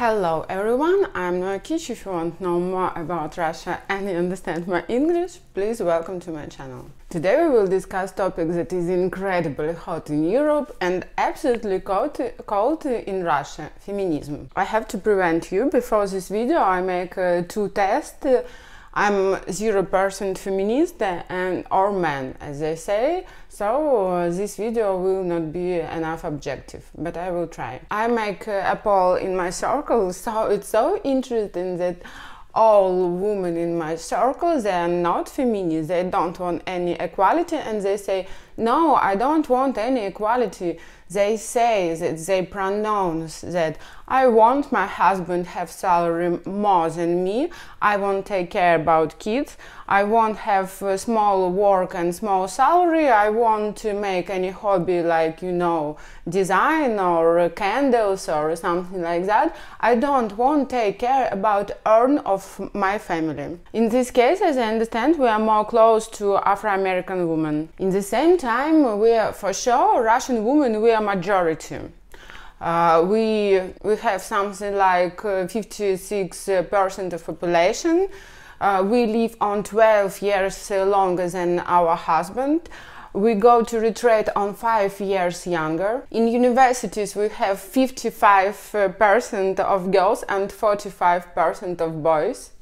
Hello everyone, I'm Noakich. If you want to know more about Russia and you understand my English, please welcome to my channel. Today we will discuss topic that is incredibly hot in Europe and absolutely cold in Russia, feminism. I have to prevent you, before this video I make two tests. I'm 0% feminist and or man, as they say, so this video will not be enough objective, but I will try. I make a poll in my circle, so it's so interesting that all women in my circle, they are not feminist, they don't want any equality, and they say, no, I don't want any equality. They say that they pronounce that I want my husband have salary more than me, I won't take care about kids, I won't have small work and small salary, I want to make any hobby like, you know, design or candles or something like that. I don't want to take care about earn of my family. In this case, as I understand, we are more close to Afro-American women. In the same time, we are, for sure, Russian women, we are majority. We have something like 56% of population. We live on 12 years longer than our husband. We go to retreat on 5 years younger. In universities we have 55% of girls and 45% of boys.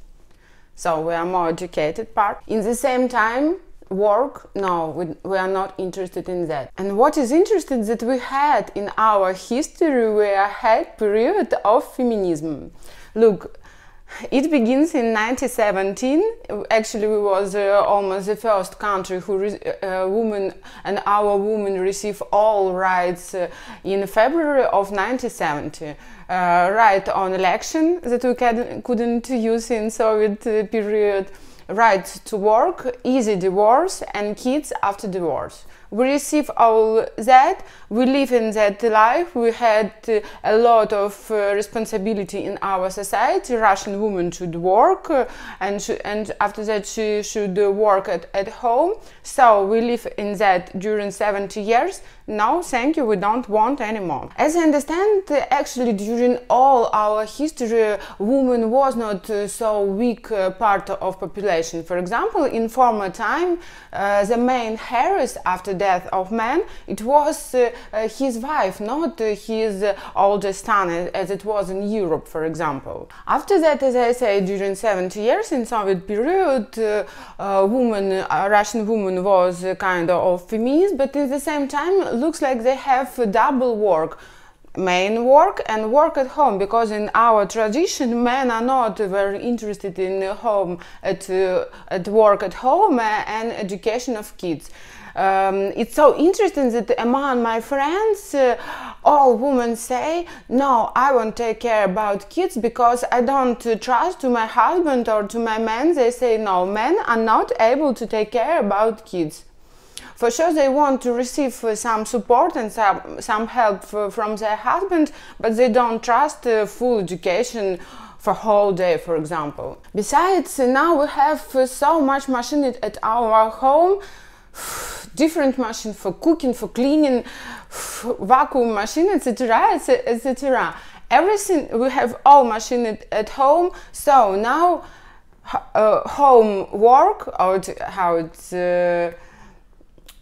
So we are more educated part. In the same time, work, no, we are not interested in that. And what is interesting that we had in our history, we had period of feminism. Look, it begins in 1917. Actually, we was almost the first country who women and our women receive all rights in February of 1970. Right on election that we couldn't use in Soviet period. Right to work, easy divorce and kids after divorce. We receive all that, we live in that life, we had a lot of responsibility in our society. Russian woman should work and after that she should work at home. So we live in that during 70 years. No, thank you, we don't want anymore. As I understand, actually during all our history, woman was not so weak part of population. For example, in former time, the main heiress after death of man, it was his wife, not his oldest son, as it was in Europe, for example. After that, as I say, during 70 years in Soviet period, Russian woman was kind of feminist, but at the same time looks like they have double work. Main work and work at home, because in our tradition men are not very interested in home at work at home and education of kids. It's so interesting that among my friends all women say, no, I won't take care about kids because I don't trust to my husband or to my man. They say, no, men are not able to take care about kids. For sure they want to receive some support and some help from their husband, but they don't trust full education for whole day, for example. Besides, now we have so much machine at our home, different machine for cooking, for cleaning, vacuum machine, etc., etc. Everything, we have all machine at home, so now home work, or how it's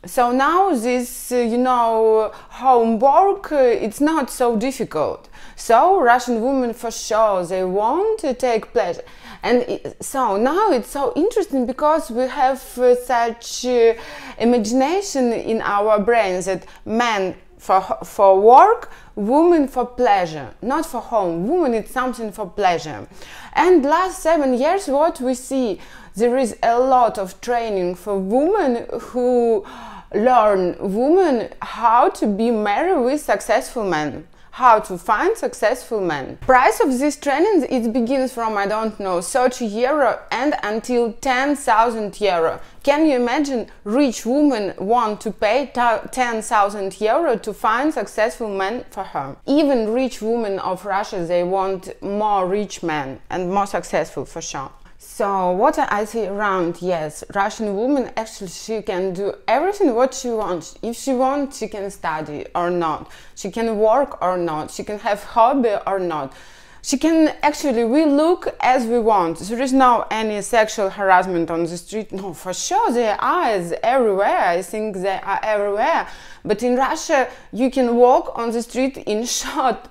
so now this, you know, homework, it's not so difficult. So Russian women, for sure, they want to take pleasure. And so now it's so interesting because we have such imagination in our brains that men for work, women for pleasure, not for home. Woman is something for pleasure. And last 7 years, what we see, there is a lot of training for women who learn women how to be married with successful men, how to find successful men. Price of this training, it begins from, I don't know, 30 euro and until 10,000 euro. Can you imagine rich women want to pay 10,000 euro to find successful men for her? Even rich women of Russia, they want more rich men and more successful, for sure. So what I see around, yes, Russian woman, actually she can do everything what she wants. If she wants, she can study or not. She can work or not. She can have hobby or not. She can actually, we look as we want. There is no any sexual harassment on the street. No, for sure, there are everywhere. I think they are everywhere. But in Russia, you can walk on the street in short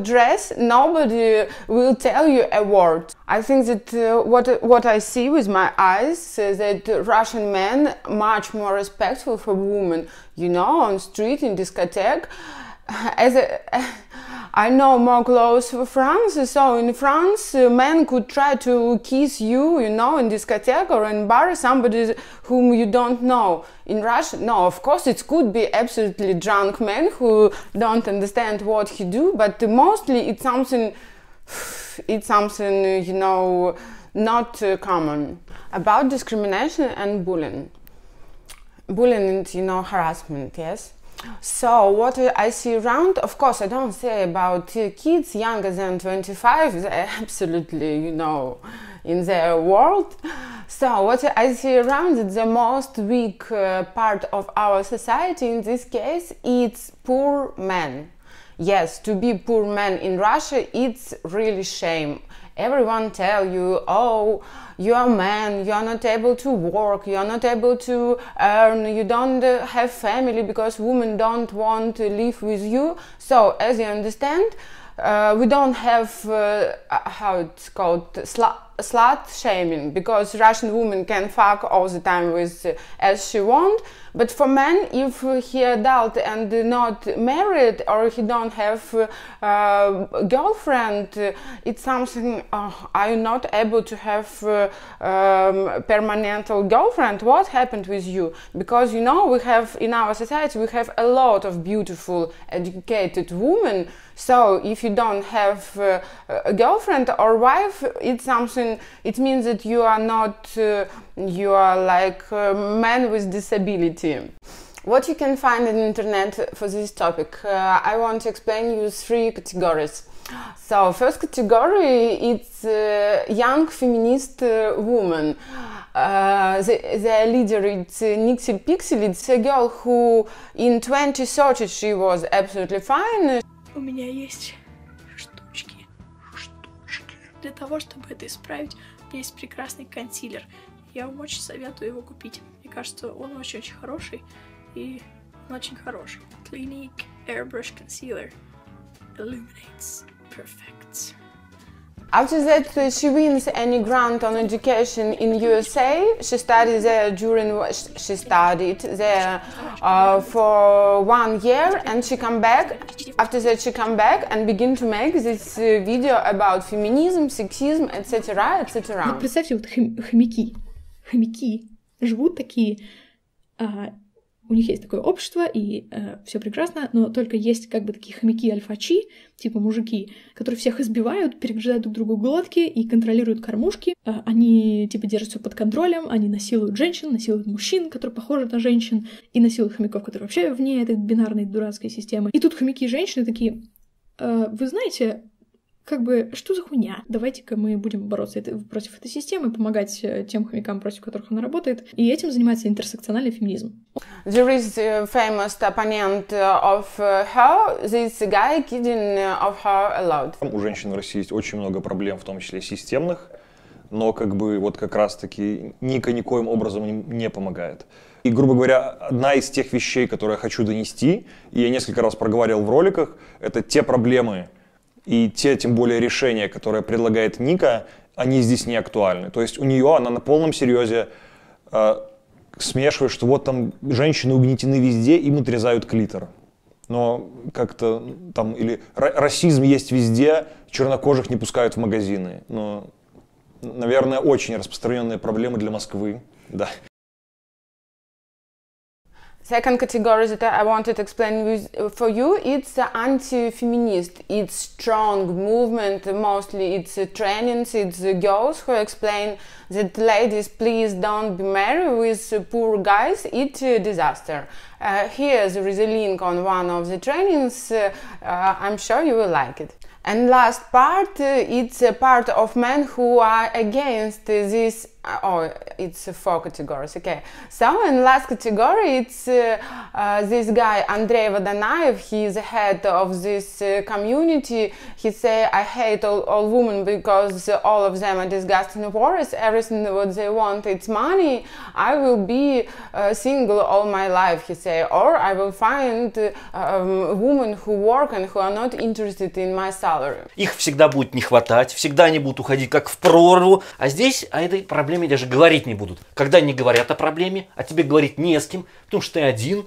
dress. Nobody will tell you a word. I think that what I see with my eyes is that Russian men much more respectful for women. You know, on street, in discotheque. I know more close for France, so in France, men could try to kiss you, you know, in discotheque or in bar, somebody whom you don't know. In Russia, no, of course, it could be absolutely drunk men who don't understand what he do, but mostly it's something, you know, not common. About discrimination and bullying. Bullying and, you know, harassment, yes? So what I see around, of course, I don't say about kids younger than 25, they're absolutely, you know, in their world. So what I see around is the most weak part of our society in this case, it's poor men. Yes, to be poor man in Russia, it's really shame. Everyone tell you, oh, you are a man, you are not able to work, you are not able to earn, you don't have family because women don't want to live with you. So, as you understand, we don't have, how it's called, slut shaming, because Russian women can fuck all the time with as she want. But for men, if he adult and not married or he don't have girlfriend, it's something, are you not able to have permanent girlfriend? What happened with you? Because, you know, we have, in our society, we have a lot of beautiful, educated women. So if you don't have a girlfriend or wife, it's something, it means that you are not, you are like a man with disability. What you can find on the internet for this topic, I want to explain you 3 categories. So first category, it's young feminist woman. The leader is NixelPixel. It's a girl who in 2030 she was absolutely fine. У меня есть штучки. Для того, чтобы это исправить, у меня есть прекрасный консилер. Я вам очень советую его купить. Мне кажется, он очень-очень хороший. И он очень хороший. Clinique Airbrush Concealer illuminates perfect. After that, she wins any grant on education in USA. She studied there she studied there for 1 year, and she come back. After that, she come back and begin to make this video about feminism, sexism, etc., etc. Вот представьте, вот хомяки живут такие. У них есть такое общество, и все прекрасно, но только есть как бы такие хомяки-альфачи, типа мужики, которые всех избивают, перегрызают друг другу глотки и контролируют кормушки. Они типа держат все под контролем, они насилуют женщин, насилуют мужчин, которые похожи на женщин, и насилуют хомяков, которые вообще вне этой бинарной дурацкой системы. И тут хомяки-женщины такие, вы знаете, как бы, что за хуйня? Давайте-ка мы будем бороться против этой системы, помогать тем хомякам, против которых она работает. И этим занимается интерсекциональный феминизм. There is a famous opponent of her, this guy kidding of her a lot. У женщин в России есть очень много проблем, в том числе системных, но как бы вот как раз-таки никоим образом не помогает. И, грубо говоря, одна из тех вещей, которые я хочу донести, и я несколько раз проговаривал в роликах, это те проблемы, и те, тем более, решения, которые предлагает Ника, они здесь не актуальны. То есть у нее, она на полном серьезе смешивает, что вот там женщины угнетены везде, им отрезают клитор. Но как-то там, или расизм есть везде, чернокожих не пускают в магазины. Но, наверное, очень распространенные проблемы для Москвы, да. Second category that I wanted to explain for you, it's anti-feminist. It's strong movement, mostly it's trainings, it's girls who explain that ladies, please don't be married with poor guys, it's a disaster. Here there is a link on one of the trainings, I'm sure you will like it. And last part, it's a part of men who are against this oh, it's 4 categories, okay. So in last category, it's this guy, Andrey Vodonaev. He is the head of this community. He say, I hate all women because all of them are disgusting warriors. Everything what they want, it's money. I will be single all my life, he say, or I will find women who work and who are not interested in my salary. Их всегда будет не хватать, всегда они будут уходить как в прорву, а здесь о этой проблеме даже говорить не будут. Когда не говорят о проблеме, а тебе говорить не с кем, потому что ты один,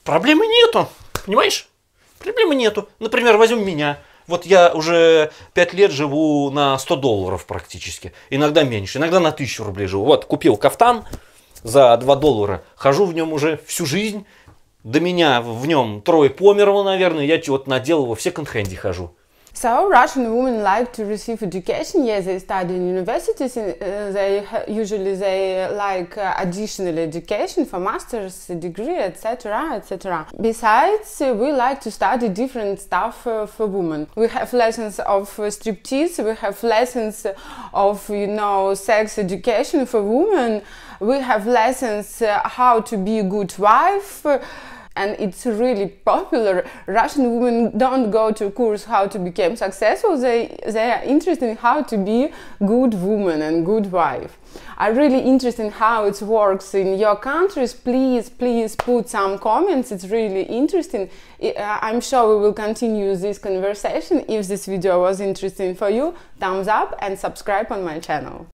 проблемы нету, понимаешь? Проблемы нету. Например, возьмем меня. Вот я уже 5 лет живу на $100 практически, иногда меньше, иногда на 1000 рублей живу. Вот, купил кафтан за $2, хожу в нем уже всю жизнь, до меня в нем 3 померло, наверное, я вот надел его в секонд-хенде хожу. So Russian women like to receive education. Yes, they study in universities. Usually they like additional education for master's degree, etc., etc. Besides, we like to study different stuff for women. We have lessons of striptease. We have lessons of, you know, sex education for women. We have lessons how to be a good wife. And it's really popular. Russian women don't go to course how to become successful. They are interested in how to be good woman and good wife. Are really interested in how it works in your countries. Please put some comments. It's really interesting. I'm sure we will continue this conversation. If this video was interesting for you, thumbs up and subscribe on my channel.